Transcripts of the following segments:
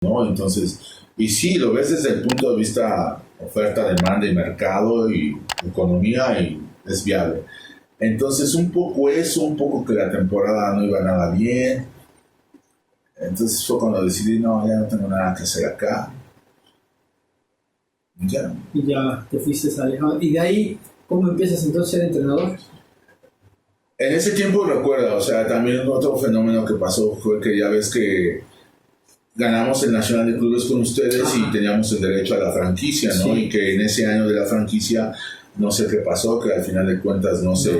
¿no? Entonces, y sí, lo ves desde el punto de vista oferta, demanda y mercado y economía y es viable. Entonces, un poco eso, un poco que la temporada no iba nada bien. Entonces fue cuando decidí, no, ya no tengo nada que hacer acá. Ya. Y ya te fuiste alejado. Y de ahí, ¿cómo empiezas entonces a ser entrenador? En ese tiempo recuerda, o sea, también otro fenómeno que pasó fue que ya ves que ganamos el Nacional de Clubes con ustedes. Ajá. Y teníamos el derecho a la franquicia, ¿no? Sí. Y que en ese año de la franquicia, no sé qué pasó, que al final de cuentas no. Sí.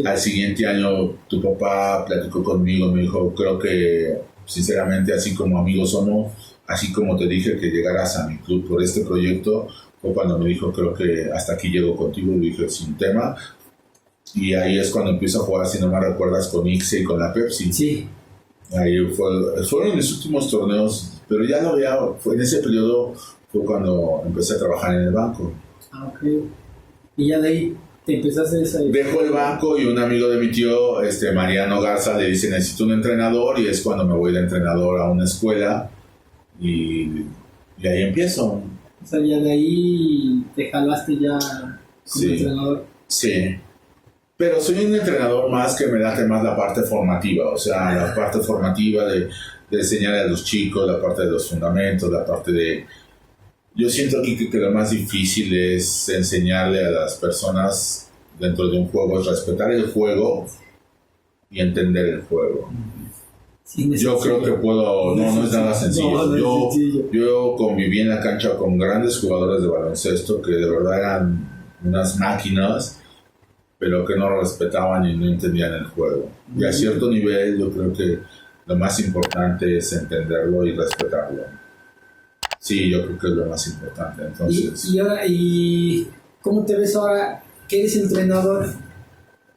Al siguiente año tu papá platicó conmigo, me dijo, creo que sinceramente así como amigos somos, así como te dije que llegaras a mi club por este proyecto, fue cuando me dijo, creo que hasta aquí llego contigo, y dije, sin tema. Y ahí es cuando empiezo a jugar, si no me recuerdas, con Ixe y con la Pepsi. Sí. Ahí fueron mis últimos torneos, pero ya lo veía, en ese periodo fue cuando empecé a trabajar en el banco. Ah, ok. Y ya de ahí te empezaste a hacer... Dejo el banco y un amigo de mi tío, Mariano Garza, le dice, necesito un entrenador, y es cuando me voy de entrenador a una escuela y ahí empiezo. O sea, ya de ahí te jalaste ya como entrenador. Sí. Pero soy un entrenador más que me late más la parte formativa, o sea, la parte formativa de enseñarle a los chicos, la parte de los fundamentos, la parte de... Yo siento aquí que lo más difícil es enseñarle a las personas dentro de un juego, es respetar el juego y entender el juego. Sí, yo creo que puedo, no es nada sencillo. Yo conviví en la cancha con grandes jugadores de baloncesto que de verdad eran unas máquinas, pero que no respetaban y no entendían el juego. Y a cierto nivel yo creo que lo más importante es entenderlo y respetarlo. Sí, yo creo que es lo más importante. Entonces, ¿Y cómo te ves ahora que eres entrenador?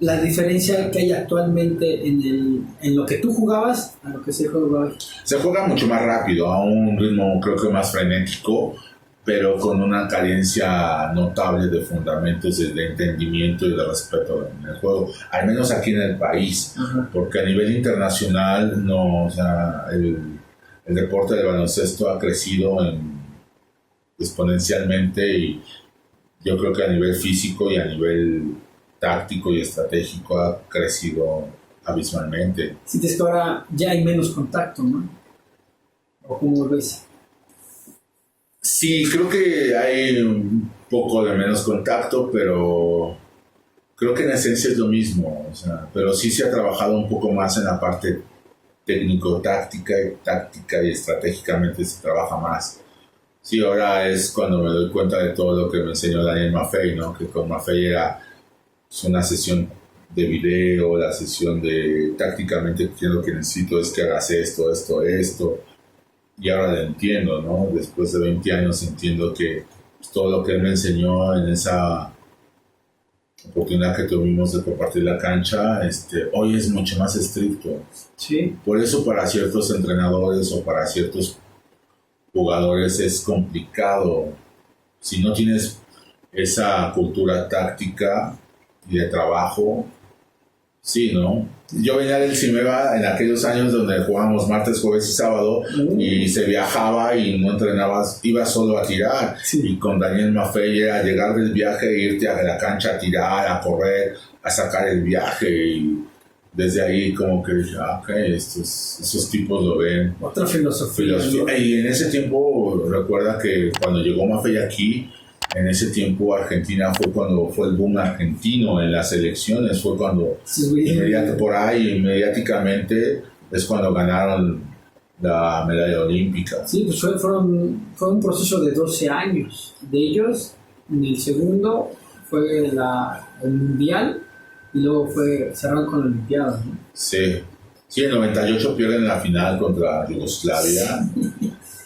La diferencia que hay actualmente en lo que tú jugabas a lo que se juega hoy. Se juega mucho más rápido, a un ritmo creo que más frenético, pero con una carencia notable de fundamentos, de entendimiento y de respeto en el juego, al menos aquí en el país. Uh-huh. Porque a nivel internacional no, o sea, el deporte del baloncesto ha crecido exponencialmente, y yo creo que a nivel físico y a nivel táctico y estratégico ha crecido abismalmente. Sientes que ahora ya hay menos contacto, ¿no? ¿O cómo ves? Sí, creo que hay un poco de menos contacto, pero creo que en esencia es lo mismo, o sea, pero sí se ha trabajado un poco más en la parte técnico-táctica y estratégicamente se trabaja más. Sí, ahora es cuando me doy cuenta de todo lo que me enseñó Daniel Maffei, ¿no? Que con Maffei era una sesión de video, la sesión de tácticamente lo que necesito es que hagas esto, y ahora lo entiendo, ¿no? Después de 20 años entiendo que todo lo que él me enseñó en esa oportunidad que tuvimos de compartir la cancha, hoy es mucho más estricto. Sí. Por eso para ciertos entrenadores o para ciertos jugadores es complicado. Si no tienes esa cultura táctica y de trabajo, sí, ¿no? Yo venía del Cimeva en aquellos años donde jugábamos martes, jueves y sábado, y se viajaba y no entrenabas, ibas solo a tirar. Sí. Y con Daniel Maffei era llegar del viaje e irte a la cancha a tirar, a correr, a sacar el viaje, y desde ahí como que dije, ok, esos tipos lo ven. Otra filosofía. ¿No? Y en ese tiempo recuerda que cuando llegó Maffei aquí, en ese tiempo Argentina fue cuando fue el boom argentino en las elecciones, fue cuando mediáticamente es cuando ganaron la medalla olímpica. Sí, pues fue un proceso de 12 años. De ellos, en el segundo fue el mundial y luego cerraron con la olimpiada, ¿no? Sí, en 98 pierden la final contra Yugoslavia.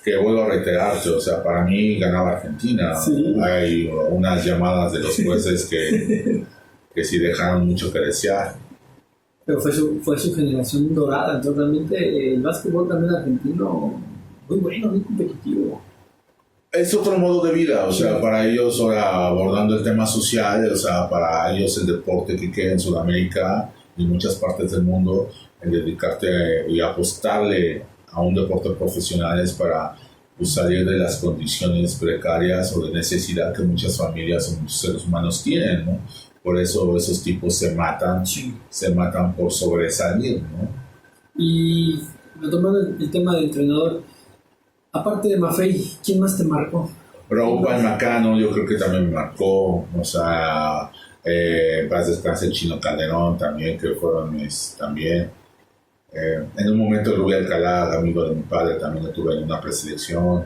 Que vuelvo a reiterarte, o sea, para mí ganaba Argentina. Sí. Hay unas llamadas de los jueces que sí dejaron mucho que desear. Pero fue su generación dorada, entonces realmente el básquetbol también argentino muy bueno, muy competitivo. Es otro modo de vida, o sea, para ellos, ahora abordando el tema social, o sea, para ellos el deporte que queda en Sudamérica y en muchas partes del mundo, el dedicarte y apostarle a un deporte profesional es para pues, salir de las condiciones precarias o de necesidad que muchas familias o muchos seres humanos tienen, ¿no? Por eso esos tipos se matan por sobresalir, ¿no? Y retomando el tema del entrenador, aparte de Maffei, ¿quién más te marcó? Raúl Palmacano yo creo que también me marcó, o sea, paz descanse el Chino Calderón también, que fueron también. En un momento Rubí Alcalá, amigo de mi padre, también lo tuve en una preselección.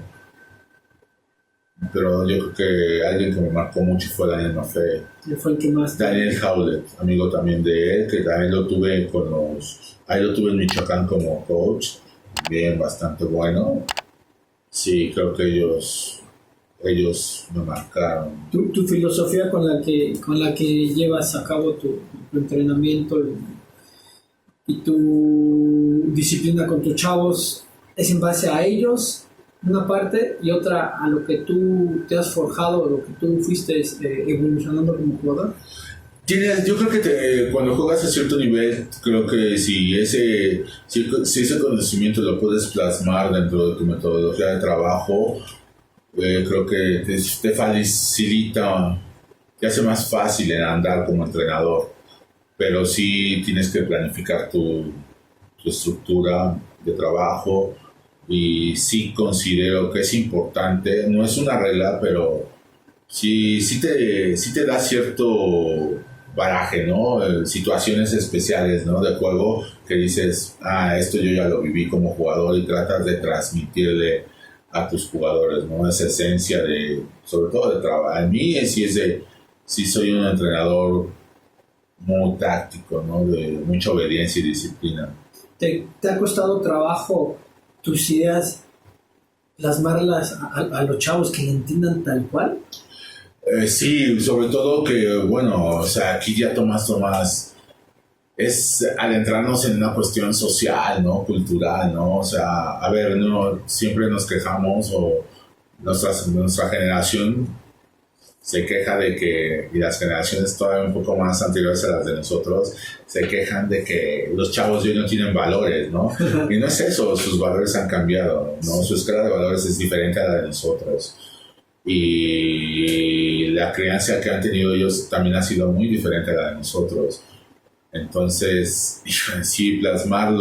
Pero yo creo que alguien que me marcó mucho fue Daniel Maffei. ¿Quién fue el que más? Daniel Howlett, amigo también de él, que también lo tuve ahí lo tuve en Michoacán como coach, bien, bastante bueno. Sí, creo que ellos me marcaron. Tu filosofía con la que llevas a cabo tu entrenamiento y tu disciplina con tus chavos, ¿es en base a ellos una parte y otra a lo que tú te has forjado, lo que tú fuiste evolucionando como jugador? Yo creo que cuando juegas a cierto nivel, creo que si ese conocimiento lo puedes plasmar dentro de tu metodología de trabajo, creo que te facilita, te hace más fácil en andar como entrenador. Pero sí tienes que planificar tu estructura de trabajo, y sí considero que es importante, no es una regla, pero sí te da cierto baraje, ¿no? Situaciones especiales, ¿no? De juego que dices, esto yo ya lo viví como jugador, y tratas de transmitirle a tus jugadores, ¿no? Esa esencia sobre todo de trabajo. A mí sí soy un entrenador muy táctico, ¿no? De mucha obediencia y disciplina. ¿Te ha costado trabajo tus ideas plasmarlas a los chavos que le entiendan tal cual? Sí, sobre todo que, bueno, o sea, aquí ya Tomás es adentrarnos en una cuestión social, ¿no? Cultural, ¿no? O sea, a ver, no, siempre nos quejamos, o nuestra generación se queja de que, y las generaciones todavía un poco más anteriores a las de nosotros, se quejan de que los chavos de hoy no tienen valores, ¿no? Y no es eso, sus valores han cambiado, ¿no? Su escala de valores es diferente a la de nosotros. Y la crianza que han tenido ellos también ha sido muy diferente a la de nosotros. Entonces, sí, plasmar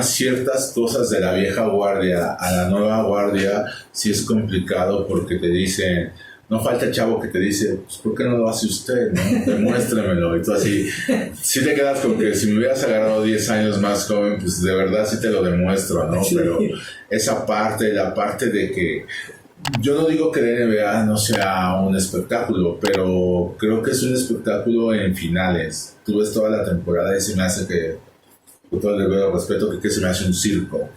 ciertas cosas de la vieja guardia a la nueva guardia sí es complicado, porque te dicen, no falta chavo que te dice, pues, ¿por qué no lo hace usted, no? Demuéstremelo. Y tú así, sí te quedas con que si me hubieras agarrado 10 años más joven, pues de verdad sí te lo demuestro, ¿no? Sí. Pero esa parte, la parte de que, yo no digo que la NBA no sea un espectáculo, pero creo que es un espectáculo en finales. Tú ves toda la temporada y se me hace que, con todo el debido respeto, que se me hace un circo.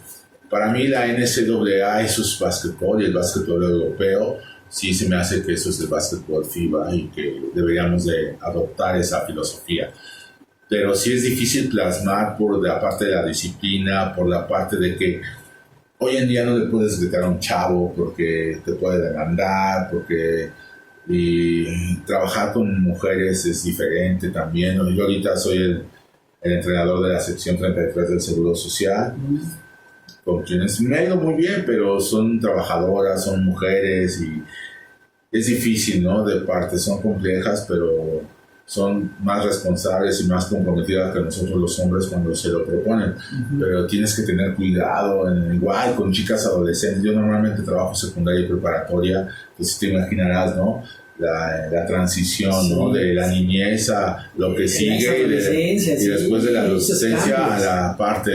Para mí la NCAA, eso es básquetbol, y el básquetbol europeo, sí se me hace que eso es el básquetbol FIBA, y que deberíamos de adoptar esa filosofía. Pero sí es difícil plasmar por la parte de la disciplina, por la parte de que hoy en día no le puedes gritar a un chavo porque te puede demandar, y trabajar con mujeres es diferente también. Yo ahorita soy el entrenador de la sección 33 del Seguro Social, con quienes me ha ido muy bien, pero son trabajadoras, son mujeres, y es difícil, ¿no? De parte, son complejas, pero son más responsables y más comprometidas que nosotros los hombres cuando se lo proponen. Pero tienes que tener cuidado, igual con chicas adolescentes. Yo normalmente trabajo secundaria y preparatoria, pues te imaginarás, ¿no? La transición, sí, ¿no? De la niñez a lo que sigue, y después de la adolescencia a la parte,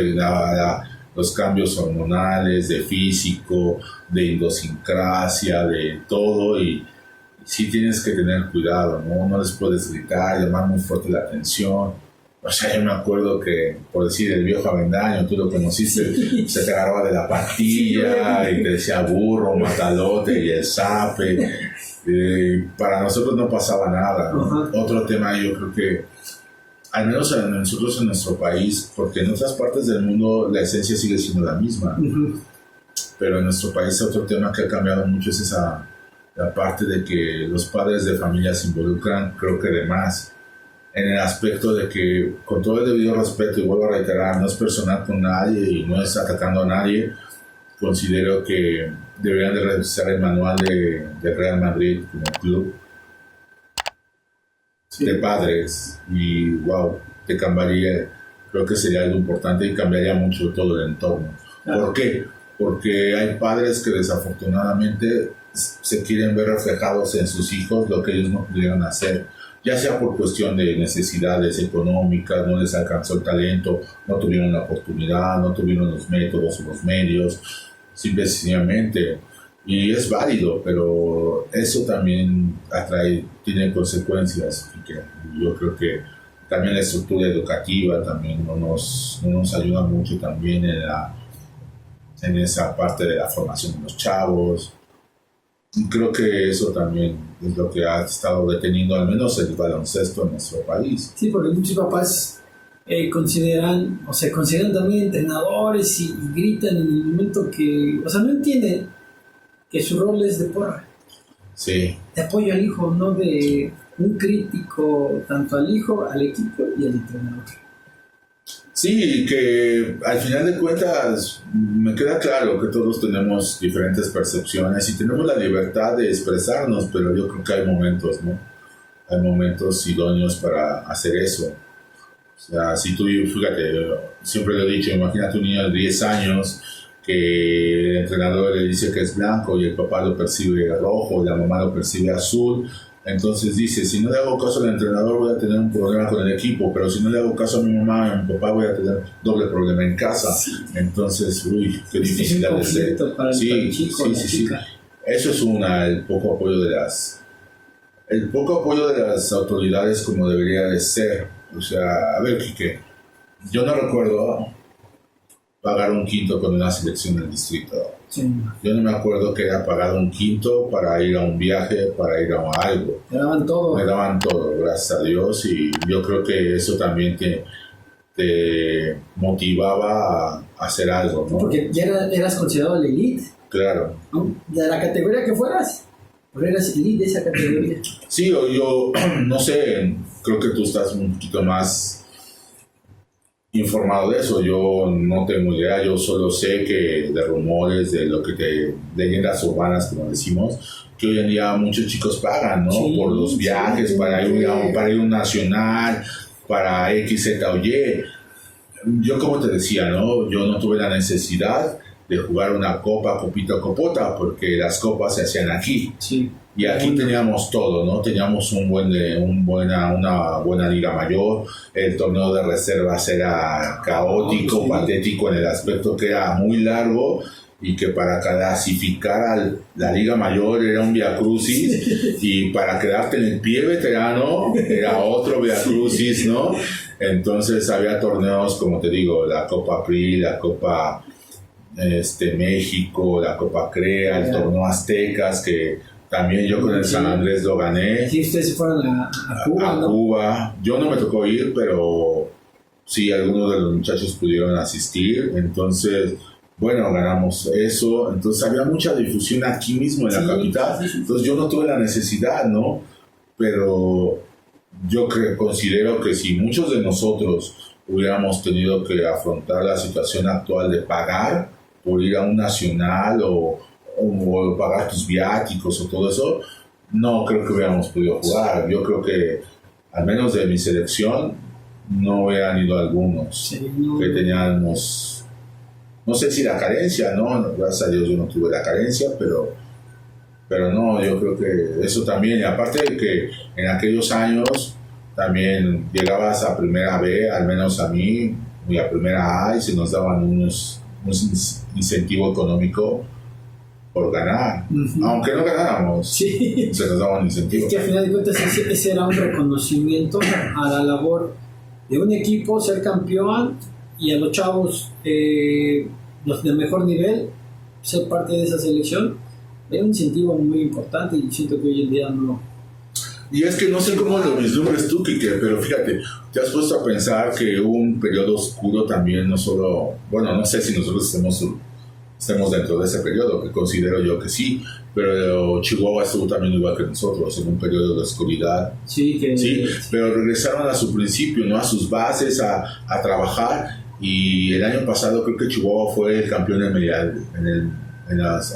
los cambios hormonales, de físico, de idiosincrasia, de todo, y sí tienes que tener cuidado, ¿no? No les puedes gritar, llamar muy fuerte la atención. O sea, yo me acuerdo que, por decir, el viejo Avendaño, tú lo conociste, sí, se te agarraba de la patilla, sí, y te decía burro, matalote y el zape. Para nosotros no pasaba nada, ¿no? Otro tema, yo creo que, al menos nosotros en nuestro país, porque en otras partes del mundo la esencia sigue siendo la misma, pero en nuestro país otro tema que ha cambiado mucho es la parte de que los padres de familia se involucran, creo que de más. en el aspecto de que, con todo el debido respeto, y vuelvo a reiterar, no es personal con nadie y no es atacando a nadie, considero que deberían de revisar el manual de Real Madrid como club de padres y wow, te cambiaría, creo que sería algo importante y cambiaría mucho todo el entorno. Claro. ¿Por qué? Porque hay padres que desafortunadamente se quieren ver reflejados en sus hijos lo que ellos no pudieron hacer, ya sea por cuestión de necesidades económicas, no les alcanzó el talento, no tuvieron la oportunidad, no tuvieron los métodos o los medios, simplemente. Y es válido, pero eso también tiene consecuencias. Y que yo creo que también la estructura educativa también no nos ayuda mucho también en esa parte de la formación de los chavos. Y creo que eso también es lo que ha estado deteniendo al menos el baloncesto en nuestro país. Sí, porque muchos papás consideran también entrenadores y gritan en el momento que, o sea, no entienden que su rol es de porra. Sí. De apoyo al hijo, no de un crítico tanto al hijo, al equipo y al entrenador. Sí, que al final de cuentas me queda claro que todos tenemos diferentes percepciones y tenemos la libertad de expresarnos, pero yo creo que hay momentos, ¿no? Hay momentos idóneos para hacer eso. O sea, si tú, fíjate, siempre lo he dicho, imagínate un niño de 10 años que el entrenador le dice que es blanco y el papá lo percibe rojo, la mamá lo percibe azul. Entonces dice, si no le hago caso al entrenador voy a tener un problema con el equipo, pero si no le hago caso a mi mamá y a mi papá voy a tener doble problema en casa. Sí. Entonces, uy, qué difícil ha de ser. Sí. Eso es el poco apoyo de las autoridades como debería de ser. O sea, a ver, Quique, yo no recuerdo pagar un quinto con una selección del distrito. Sí. Yo no me acuerdo que haya pagado un quinto para ir a un viaje, para ir a algo. Me daban todo, gracias a Dios, y yo creo que eso también te motivaba a hacer algo, ¿no? Porque ya eras considerado la elite. Claro. ¿No? De la categoría que fueras, pero eras elite de esa categoría. Sí, yo no sé, creo que tú estás un poquito más informado de eso. Yo no tengo idea, yo solo sé que de rumores, de leyendas urbanas, como decimos, que hoy en día muchos chicos pagan, ¿no? Sí, por los viajes, para ir a un nacional, para X, Z o Y. Yo, como te decía, ¿no? Yo no tuve la necesidad de jugar una copita o copota, porque las copas se hacían aquí. Sí. Y aquí teníamos todo, ¿no? Teníamos una buena liga mayor. El torneo de reservas era caótico, patético en el aspecto que era muy largo y que para clasificar a la liga mayor era un viacrucis y para quedarte en el pie veterano era otro viacrucis, ¿no? Entonces había torneos, como te digo, la Copa PRI, la Copa México, la Copa CREA, el torneo Aztecas, que también yo con el San Andrés lo gané. Sí, ustedes fueron a Cuba, ¿no? Cuba. Yo no me tocó ir, pero sí, algunos de los muchachos pudieron asistir. Entonces, bueno, ganamos eso. Entonces, había mucha difusión aquí mismo en la capital. Sí. Entonces, yo no tuve la necesidad, ¿no? Pero yo considero que si muchos de nosotros hubiéramos tenido que afrontar la situación actual de pagar por ir a un nacional o pagar tus viáticos o todo eso, no creo que hubiéramos podido jugar. Yo creo que, al menos de mi selección, no hubieran ido algunos que teníamos, no sé si la carencia, ¿no? Gracias a Dios yo no tuve la carencia, pero no, yo creo que eso también, y aparte de que en aquellos años también llegabas a primera B, al menos a mí, y a primera A, y se nos daban un incentivo económico por ganar, aunque no ganáramos, se nos daban incentivos. Es que al final de cuentas ese era un reconocimiento a la labor de un equipo, ser campeón, y a los chavos, los de mejor nivel, ser parte de esa selección, era un incentivo muy importante, y siento que hoy en día no. Y es que no sé cómo lo vislumbres tú, Quique, pero fíjate, te has puesto a pensar que hubo un periodo oscuro también, no solo, bueno, no sé si nosotros estemos estemos dentro de ese periodo, que considero yo que sí, pero Chihuahua estuvo también igual que nosotros, en un periodo de oscuridad. Sí, Sí, pero regresaron a su principio, ¿no? A sus bases, a trabajar, y el año pasado creo que Chihuahua fue el campeón en las